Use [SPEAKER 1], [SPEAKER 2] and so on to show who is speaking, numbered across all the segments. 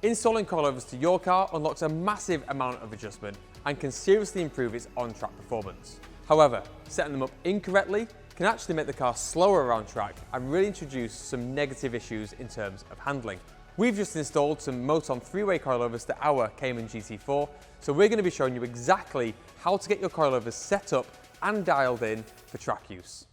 [SPEAKER 1] Installing coilovers to your car unlocks a massive amount of adjustment and can seriously improve its on-track performance. However, setting them up incorrectly can actually make the car slower around track and really introduce some negative issues in terms of handling. We've just installed some Moton 3-way coilovers to our Cayman GT4, so we're going to be showing you exactly how to get your coilovers set up and dialed in for track use.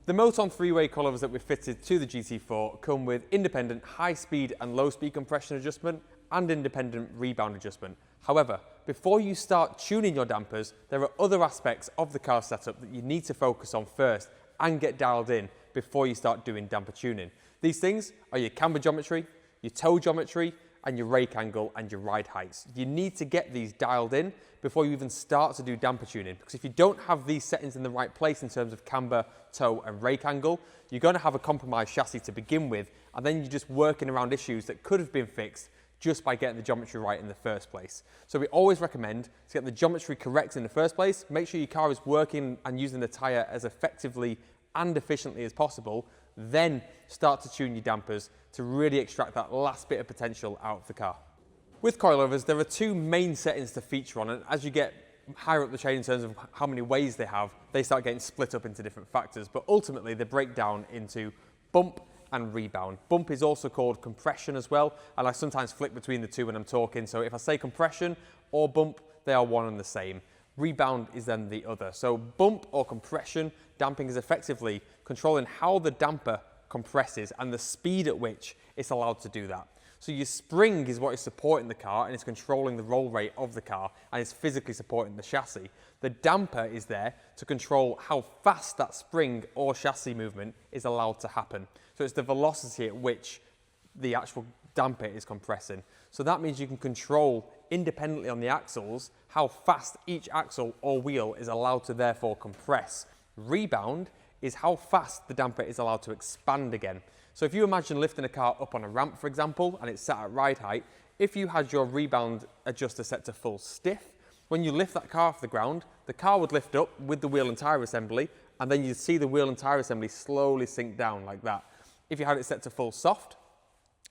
[SPEAKER 1] The Moton 3-way coilovers that we've fitted to the GT4 come with independent high-speed and low-speed compression adjustment and independent rebound adjustment. However, before you start tuning your dampers, there are other aspects of the car setup that you need to focus on first and get dialed in before you start doing damper tuning. These things are your camber geometry, your toe geometry, and your rake angle and your ride heights. You need to get these dialed in before you even start to do damper tuning, because if you don't have these settings in the right place in terms of camber, toe and rake angle, you're going to have a compromised chassis to begin with, and then you're just working around issues that could have been fixed just by getting the geometry right in the first place. So we always recommend to get the geometry correct in the first place, make sure your car is working and using the tyre as effectively and efficiently as possible, then start to tune your dampers to really extract that last bit of potential out of the car. With coilovers, there are two main settings to feature on, and as you get higher up the chain in terms of how many ways they have, they start getting split up into different factors, but ultimately they break down into bump and rebound. Bump is also called compression as well, and I sometimes flick between the two when I'm talking, so if I say compression or bump, they are one and the same. Rebound is then the other. So bump or compression damping is effectively controlling how the damper compresses and the speed at which it's allowed to do that. So your spring is what is supporting the car and it's controlling the roll rate of the car and it's physically supporting the chassis. The damper is there to control how fast that spring or chassis movement is allowed to happen. So it's the velocity at which the actual damper is compressing. So that means you can control independently on the axles how fast each axle or wheel is allowed to therefore compress. Rebound is how fast the damper is allowed to expand again. So if you imagine lifting a car up on a ramp, for example, and it's sat at ride height, if you had your rebound adjuster set to full stiff, when you lift that car off the ground, the car would lift up with the wheel and tyre assembly, and then you'd see the wheel and tyre assembly slowly sink down like that. If you had it set to full soft,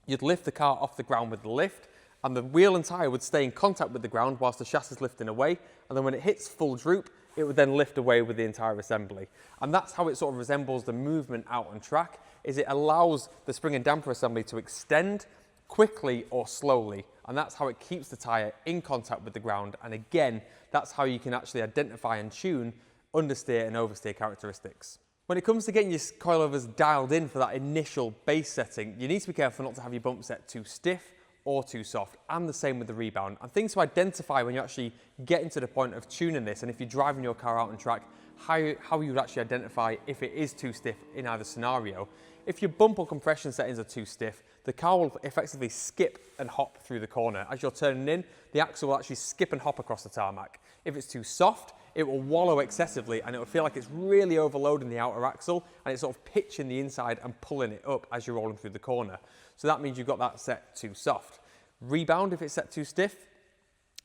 [SPEAKER 1] you'd lift the car off the ground with the lift, and the wheel and tyre would stay in contact with the ground whilst the chassis is lifting away, and then when it hits full droop, it would then lift away with the entire assembly. And that's how it sort of resembles the movement out on track, is it allows the spring and damper assembly to extend quickly or slowly, and that's how it keeps the tyre in contact with the ground. And again, that's how you can actually identify and tune understeer and oversteer characteristics. When it comes to getting your coilovers dialed in for that initial base setting, you need to be careful not to have your bump set too stiff or too soft, and the same with the rebound. And things to identify when you're actually getting to the point of tuning this, and if you're driving your car out on track, how you would actually identify if it is too stiff in either scenario. If your bump or compression settings are too stiff, the car will effectively skip and hop through the corner. As you're turning in, the axle will actually skip and hop across the tarmac. If it's too soft, it will wallow excessively and it will feel like it's really overloading the outer axle and it's sort of pitching the inside and pulling it up as you're rolling through the corner. So that means you've got that set too soft. Rebound, if it's set too stiff,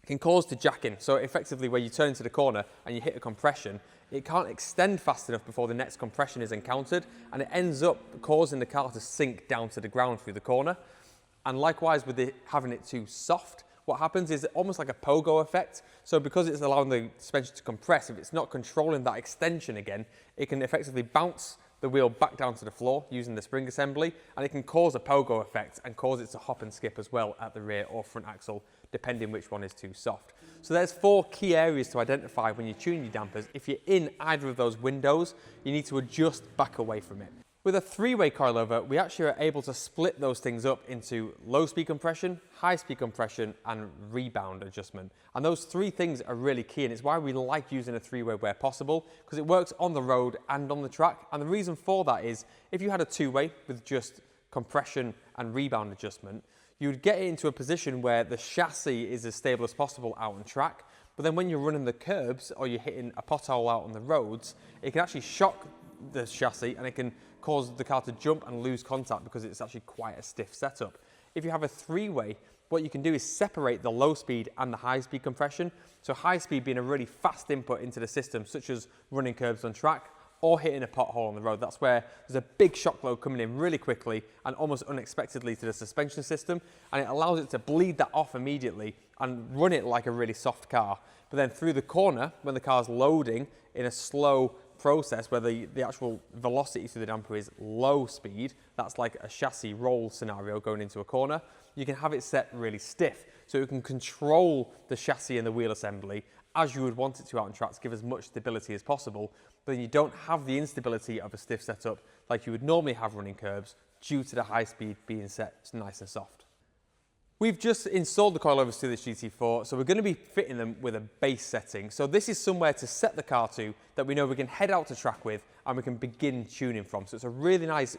[SPEAKER 1] can cause to jacking. So effectively where you turn into the corner and you hit a compression, it can't extend fast enough before the next compression is encountered, and it ends up causing the car to sink down to the ground through the corner. And likewise with having it too soft, what happens is almost like a pogo effect. So because it's allowing the suspension to compress, if it's not controlling that extension again, it can effectively bounce the wheel back down to the floor using the spring assembly, and it can cause a pogo effect and cause it to hop and skip as well at the rear or front axle, depending which one is too soft. So there's 4 key areas to identify when you tune your dampers. If you're in either of those windows, you need to adjust back away from it. With a 3-way coilover, we actually are able to split those things up into low speed compression, high speed compression, and rebound adjustment. And those 3 things are really key, and it's why we like using a 3-way where possible, because it works on the road and on the track. And the reason for that is, if you had a 2-way with just compression and rebound adjustment, you would get it into a position where the chassis is as stable as possible out on track, but then when you're running the curbs or you're hitting a pothole out on the roads, it can actually shock the chassis and it can cause the car to jump and lose contact because it's actually quite a stiff setup. If you have a 3-way, what you can do is separate the low speed and the high speed compression. So high speed being a really fast input into the system, such as running curbs on track, or hitting a pothole on the road. That's where there's a big shock load coming in really quickly and almost unexpectedly to the suspension system, and it allows it to bleed that off immediately and run it like a really soft car. But then through the corner, when the car's loading in a slow process where the actual velocity through the damper is low speed, that's like a chassis roll scenario going into a corner, you can have it set really stiff. So you can control the chassis and the wheel assembly as you would want it to out on track to give as much stability as possible, but you don't have the instability of a stiff setup like you would normally have running curbs due to the high speed being set nice and soft. We've just installed the coilovers to this GT4, so we're going to be fitting them with a base setting. So this is somewhere to set the car to that we know we can head out to track with and we can begin tuning from. So it's a really nice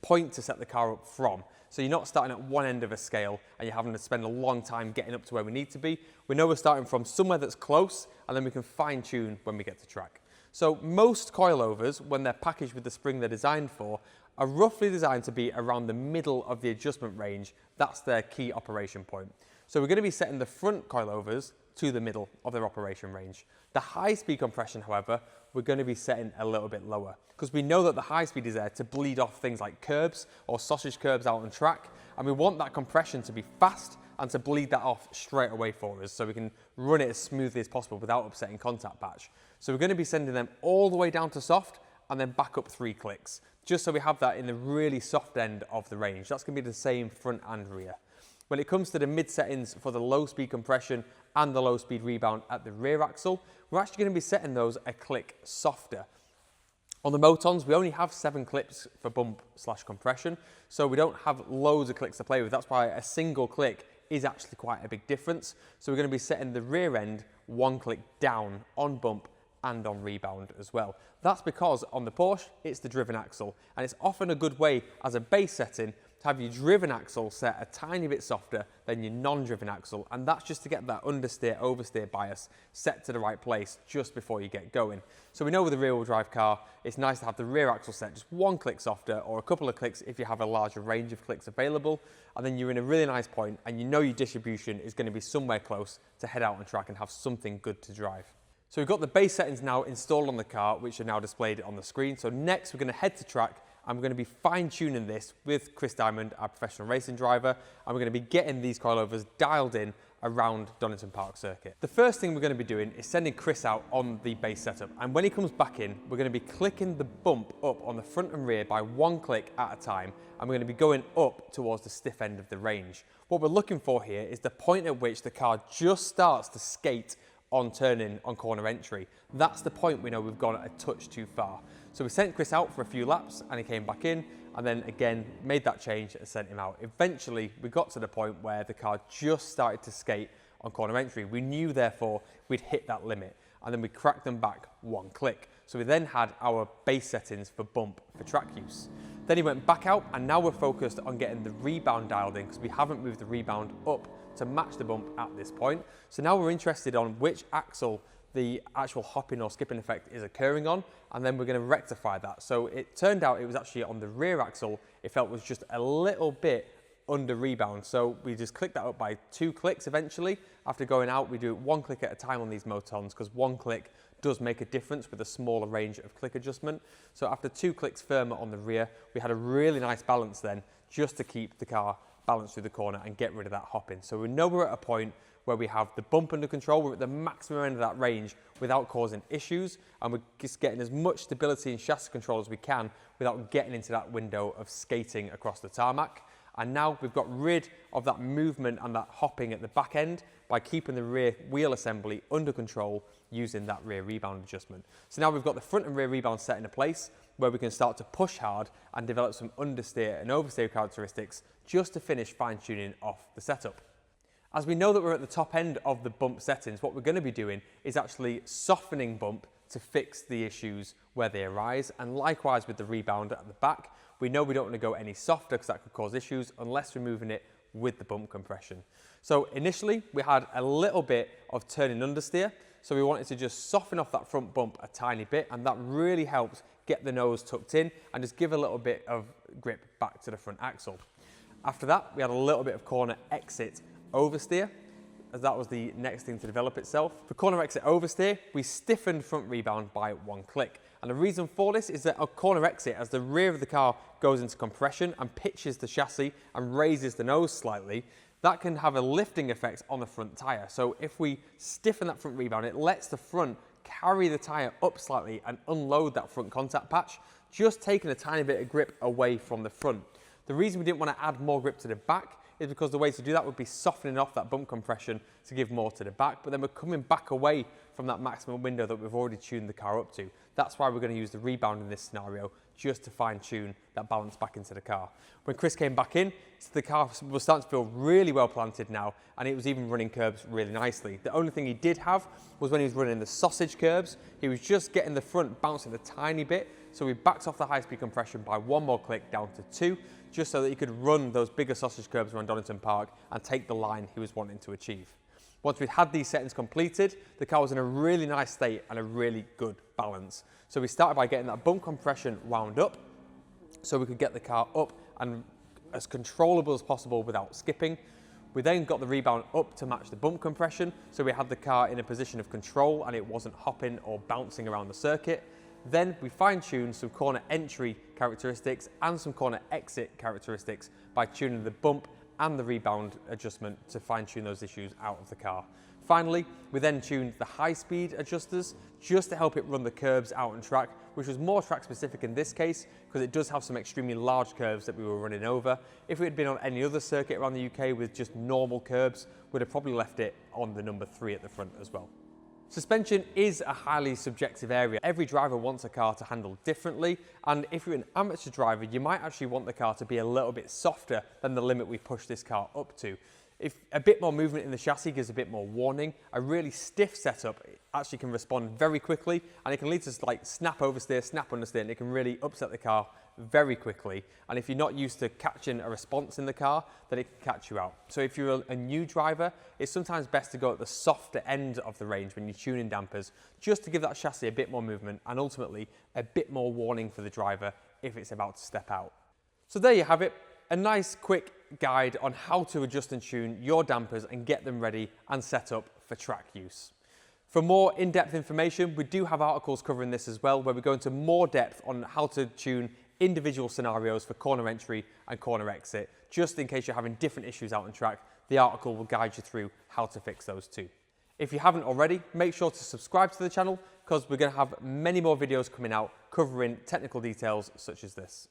[SPEAKER 1] point to set the car up from. So you're not starting at one end of a scale and you're having to spend a long time getting up to where we need to be. We know we're starting from somewhere that's close and then we can fine tune when we get to track. So most coilovers, when they're packaged with the spring they're designed for, are roughly designed to be around the middle of the adjustment range. That's their key operation point. So we're going to be setting the front coilovers to the middle of their operation range. The high speed compression, however, we're going to be setting a little bit lower because we know that the high speed is there to bleed off things like curbs or sausage curbs out on track, and we want that compression to be fast and to bleed that off straight away for us so we can run it as smoothly as possible without upsetting contact patch. So we're going to be sending them all the way down to soft and then back up 3 clicks, just so we have that in the really soft end of the range. That's going to be the same front and rear. When it comes to the mid settings for the low speed compression and the low speed rebound at the rear axle, we're actually going to be setting those a click softer. On the Motons, we only have 7 clips for bump/compression, so we don't have loads of clicks to play with. That's why a single click is actually quite a big difference. So we're going to be setting the rear end 1 click down on bump and on rebound as well. That's because on the Porsche, it's the driven axle, and it's often a good way as a base setting to have your driven axle set a tiny bit softer than your non-driven axle, and that's just to get that understeer, oversteer bias set to the right place just before you get going. So we know with a rear-wheel drive car, it's nice to have the rear axle set just 1 click softer or a couple of clicks if you have a larger range of clicks available, and then you're in a really nice point and you know your distribution is going to be somewhere close to head out on track and have something good to drive. So we've got the base settings now installed on the car, which are now displayed on the screen. So next we're going to head to track and we're going to be fine-tuning this with Chris Diamond, our professional racing driver, and we're going to be getting these coilovers dialed in around Donington Park Circuit. The first thing we're going to be doing is sending Chris out on the base setup, and when he comes back in, we're going to be clicking the bump up on the front and rear by 1 click at a time, and we're going to be going up towards the stiff end of the range. What we're looking for here is the point at which the car just starts to skate on turning on corner entry. That's the point we know we've gone a touch too far. So we sent Chris out for a few laps and he came back in and then again made that change and sent him out. Eventually we got to the point where the car just started to skate on corner entry. We knew therefore we'd hit that limit, and then we cracked them back 1 click. So we then had our base settings for bump for track use. Then he went back out and now we're focused on getting the rebound dialed in because we haven't moved the rebound up to match the bump at this point. So now we're interested on which axle the actual hopping or skipping effect is occurring on, and then we're going to rectify that. So it turned out it was actually on the rear axle, it felt was just a little bit under rebound. So we just clicked that up by 2 clicks eventually. After going out, we do it 1 click at a time on these Motons because 1 click does make a difference with a smaller range of click adjustment. So after 2 clicks firmer on the rear, we had a really nice balance then just to keep the car balanced through the corner and get rid of that hopping. So we know we're at a point where we have the bump under control, we're at the maximum end of that range without causing issues, and we're just getting as much stability and chassis control as we can without getting into that window of skating across the tarmac. And now we've got rid of that movement and that hopping at the back end by keeping the rear wheel assembly under control using that rear rebound adjustment. So now we've got the front and rear rebound set into place where we can start to push hard and develop some understeer and oversteer characteristics just to finish fine-tuning off the setup. As we know that we're at the top end of the bump settings, what we're going to be doing is actually softening bump to fix the issues where they arise, and likewise with the rebound at the back, we know we don't want to go any softer because that could cause issues unless we're moving it with the bump compression. So initially we had a little bit of turning understeer, so we wanted to just soften off that front bump a tiny bit, and that really helped get the nose tucked in and just give a little bit of grip back to the front axle. After that, we had a little bit of corner exit oversteer, as that was the next thing to develop itself. For corner exit oversteer, we stiffened front rebound by 1 click. And the reason for this is that a corner exit, as the rear of the car goes into compression and pitches the chassis and raises the nose slightly, that can have a lifting effect on the front tyre. So if we stiffen that front rebound, it lets the front carry the tyre up slightly and unload that front contact patch, just taking a tiny bit of grip away from the front. The reason we didn't want to add more grip to the back is because the way to do that would be softening off that bump compression to give more to the back, but then we're coming back away from that maximum window that we've already tuned the car up to. That's why we're going to use the rebound in this scenario, just to fine tune that balance back into the car. When Chris came back in, the car was starting to feel really well planted now, and it was even running curbs really nicely. The only thing he did have was when he was running the sausage curbs, he was just getting the front bouncing a tiny bit, so we backed off the high-speed compression by one more click down to 2, just so that he could run those bigger sausage curbs around Donington Park and take the line he was wanting to achieve. Once we'd had these settings completed, the car was in a really nice state and a really good balance. So we started by getting that bump compression wound up so we could get the car up and as controllable as possible without skipping. We then got the rebound up to match the bump compression, so we had the car in a position of control and it wasn't hopping or bouncing around the circuit. Then we fine-tuned some corner entry characteristics and some corner exit characteristics by tuning the bump and the rebound adjustment to fine-tune those issues out of the car. Finally, we then tuned the high-speed adjusters just to help it run the curbs out on track, which was more track-specific in this case because it does have some extremely large curves that we were running over. If it had been on any other circuit around the UK with just normal curbs, we'd have probably left it on the number 3 at the front as well. Suspension is a highly subjective area. Every driver wants a car to handle differently, and if you're an amateur driver, you might actually want the car to be a little bit softer than the limit we push this car up to. If a bit more movement in the chassis gives a bit more warning, a really stiff setup actually can respond very quickly, and it can lead to like snap oversteer, snap understeer, and it can really upset the car very quickly. And if you're not used to catching a response in the car, then it can catch you out. So if you're a new driver, it's sometimes best to go at the softer end of the range when you're tuning dampers, just to give that chassis a bit more movement and ultimately a bit more warning for the driver if it's about to step out. So there you have it, a nice quick guide on how to adjust and tune your dampers and get them ready and set up for track use. For more in-depth information, we do have articles covering this as well, where we go into more depth on how to tune individual scenarios for corner entry and corner exit. Just in case you're having different issues out on track, the article will guide you through how to fix those too. If you haven't already, make sure to subscribe to the channel because we're going to have many more videos coming out covering technical details such as this.